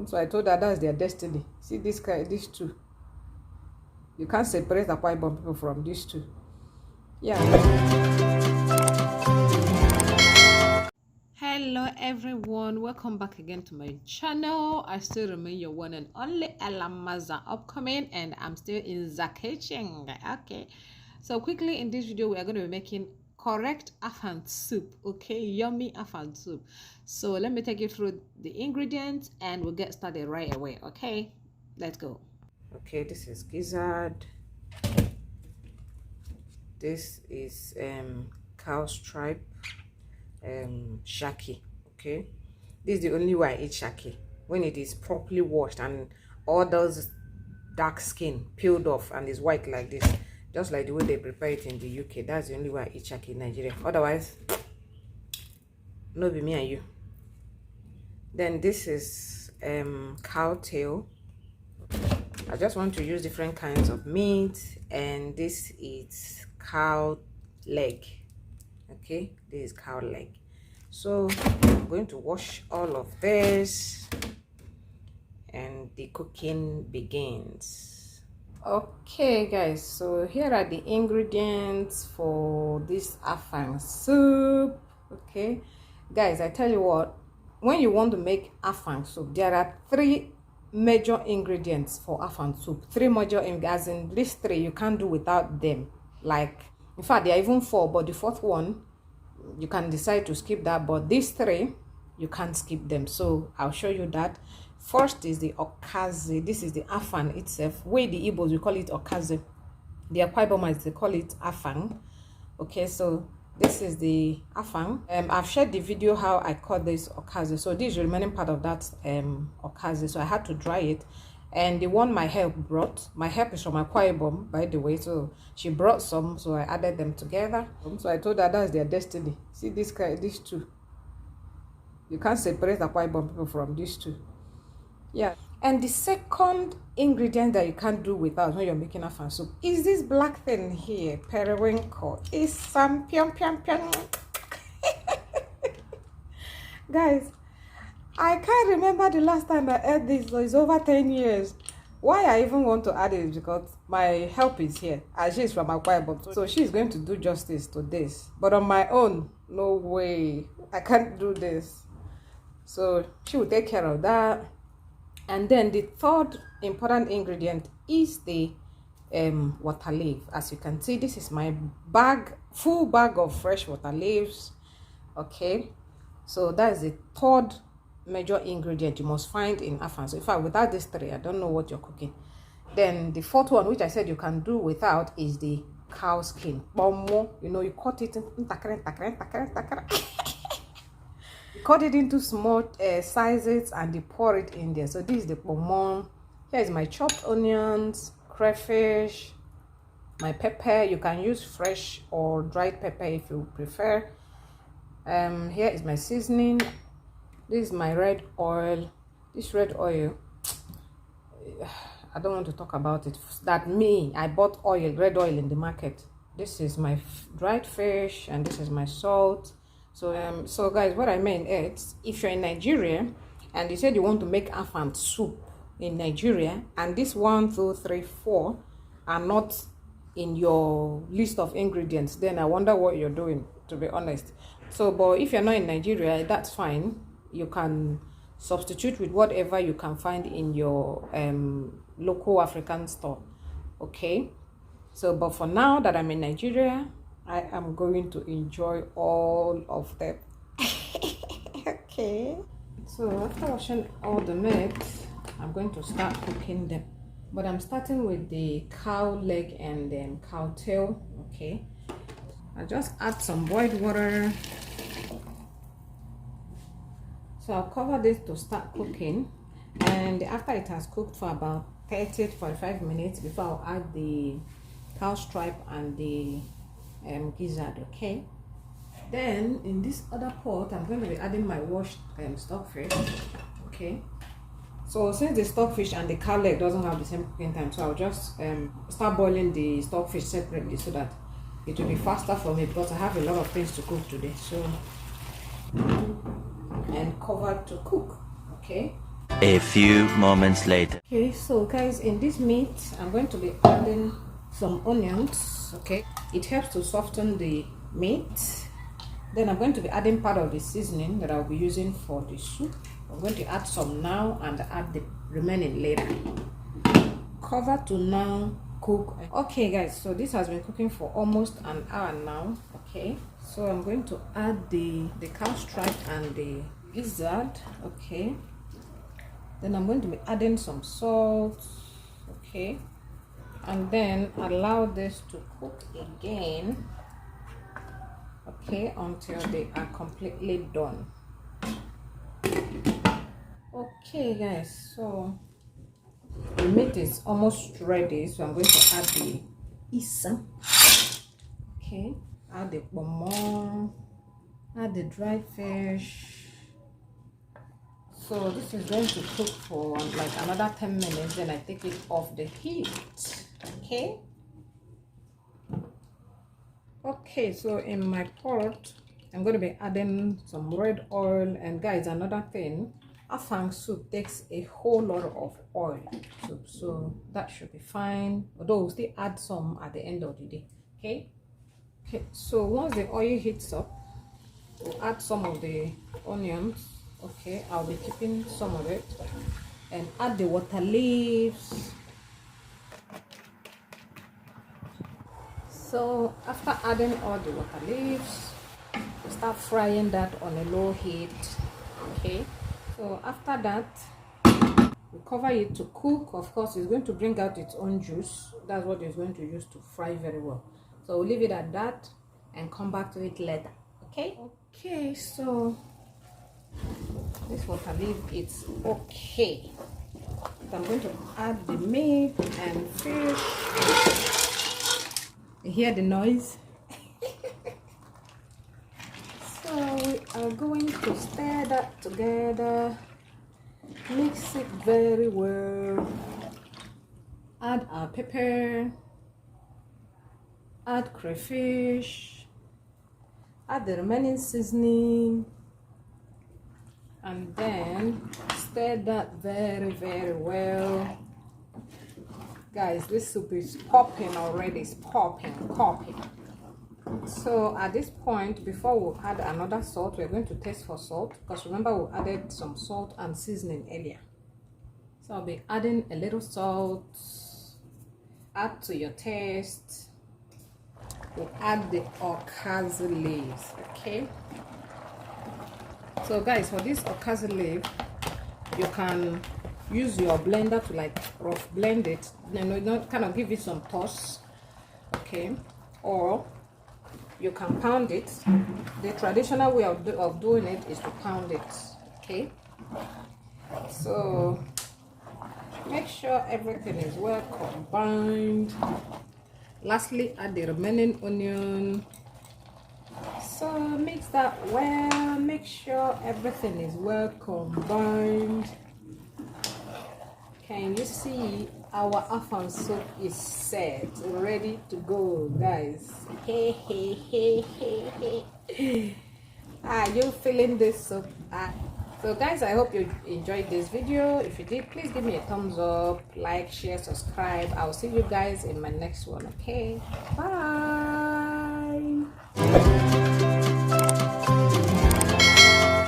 So I told her that's their destiny. See this guy, these two. You can't separate the Akwa Ibom people from these two. Yeah. Hello everyone, welcome back again to my channel. I still remain your one and only Elamaza upcoming, and I'm still in the kitchen. Okay, so quickly in this video we are going to be making correct Afang soup. Okay, yummy Afang soup. So let me take you through the ingredients and we'll get started right away. Okay, let's go. Okay, this is gizzard. This is cow stripe, shaki. Okay, this is the only way I eat shaki, when it is properly washed and all those dark skin peeled off and is white like this, just like the way they prepare it in the UK. That's the only way I eat shaki in Nigeria. Otherwise, no be me and you. Then this is cow tail. I just want to use different kinds of meat, and this is cow leg. Okay, this is cow leg. So I'm going to wash all of this and the cooking begins. Okay guys, so here are the ingredients for this Afang soup. Okay guys, I tell you what, when you want to make Afang soup, there are 3 major ingredients for Afang soup. 3 major ingredients, as in these 3 you can't do without them. Like, in fact, there are even 4, but the 4th one you can decide to skip that, but these 3 you can't skip them. So I'll show you that. First is the okazi. This is the Afang itself. Way the Igbos we call it okazi, the Akwa Ibomers they call it Afang. Okay, so this is the Afang. I've shared the video how I cut this okazi. So this is the remaining part of that okazi. So I had to dry it. And the one my help brought, my help is from Akwa Ibom, by the way, so she brought some, so I added them together. So I told her that's their destiny. See this guy, these two. You can't separate Akwa Ibom people from these two. Yeah. And the second ingredient that you can't do without when you're making Afang soup is this black thing here, periwinkle. It's some pion. Guys, I can't remember the last time I ate this, so it's over 10 years. Why I even want to add it is because my help is here, and she's from Akwa Ibom, so she's going to do justice to this. But on my own, no way, I can't do this. So she will take care of that. And then the third important ingredient is the water leaf. As you can see, this is my bag, full bag of fresh water leaves. Okay, so that is the third major ingredient you must find in Afang. So in fact, without these 3, I don't know what you're cooking. Then the 4th one, which I said you can do without, is the cow skin. Bomo, you know, you cut it you cut it into small sizes and you pour it in there. So this is the bomo. Here is my chopped onions, crayfish, my pepper. You can use fresh or dried pepper if you prefer. Here is my seasoning. This is my red oil. This red oil, I don't want to talk about it. I bought red oil in the market. This is my dried fish, and this is my salt. So so guys, what I mean is, if you're in Nigeria and you said you want to make Afang soup in Nigeria, and this 1, 2, 3, 4 are not in your list of ingredients, then I wonder what you're doing, to be honest. So, but if you're not in Nigeria, that's fine. You can substitute with whatever you can find in your local African store. Okay, so but for now that I'm in Nigeria, I am going to enjoy all of them. Okay, so after washing all the meat, I'm going to start cooking them, but I'm starting with the cow leg and then cow tail. Okay, I just add some boiled water. So I'll cover this to start cooking, and after it has cooked for about 30 to 45 minutes before I'll add the cow stripe and the gizzard. Okay, then in this other pot I'm going to be adding my washed stockfish. Okay, so since the stockfish and the cow leg doesn't have the same cooking time, so I'll just start boiling the stockfish separately so that it will be faster for me, because I have a lot of things to cook today. So and cover to cook. Okay, A few moments later. Okay, so guys, in this meat I'm going to be adding some onions. Okay, it helps to soften the meat. Then I'm going to be adding part of the seasoning that I'll be using for the soup. I'm going to add some now and add the remaining later. Cover to now cook. Okay guys, so this has been cooking for almost an hour now. Okay, so I'm going to add the cow stripe and the gizzard. Okay, then I'm going to be adding some salt. Okay, and then allow this to cook again. Okay, until they are completely done. Okay guys, so the meat is almost ready, so I'm going to add the isa. Okay, add the pomon, add the dried fish. So this is going to cook for like another 10 minutes, then I take it off the heat. Okay. Okay, so in my pot I'm going to be adding some red oil. And guys, another thing, Afang soup takes a whole lot of oil, so that should be fine, although we'll still add some at the end of the day. Okay, so once the oil heats up, we'll add some of the onions. Okay, I'll be keeping some of it, and add the water leaves. So after adding all the water leaves, start frying that on a low heat. Okay, so after that we cover it to cook. Of course, it's going to bring out its own juice. That's what it's going to use to fry very well. So we'll leave it at that and come back to it later. Okay, so this water leaf, it's okay. So I'm going to add the meat and fish. You hear the noise? So we are going to stir that together, mix it very well, add our pepper, add crayfish, add the remaining seasoning, and then stir that very well. Guys, this soup is popping already. It's popping. So at this point, before we add another salt, we're going to taste for salt, because remember we added some salt and seasoning earlier. So I'll be adding a little salt. Add to your taste. We'll add the okazi leaves. Okay, so guys, for this okazi leaf, you can use your blender to like rough blend it, not kind of give it some toss. Okay, or you can pound it. The traditional way of doing it is to pound it. Okay, so make sure everything is well combined. Lastly, add the remaining onion. So mix that well, make sure everything is well combined. Can you see our Afang soup is set, ready to go, guys? Hey. Are you feeling this soup? So guys, I hope you enjoyed this video. If you did, please give me a thumbs up, like, share, subscribe. I'll see you guys in my next one. Okay, bye.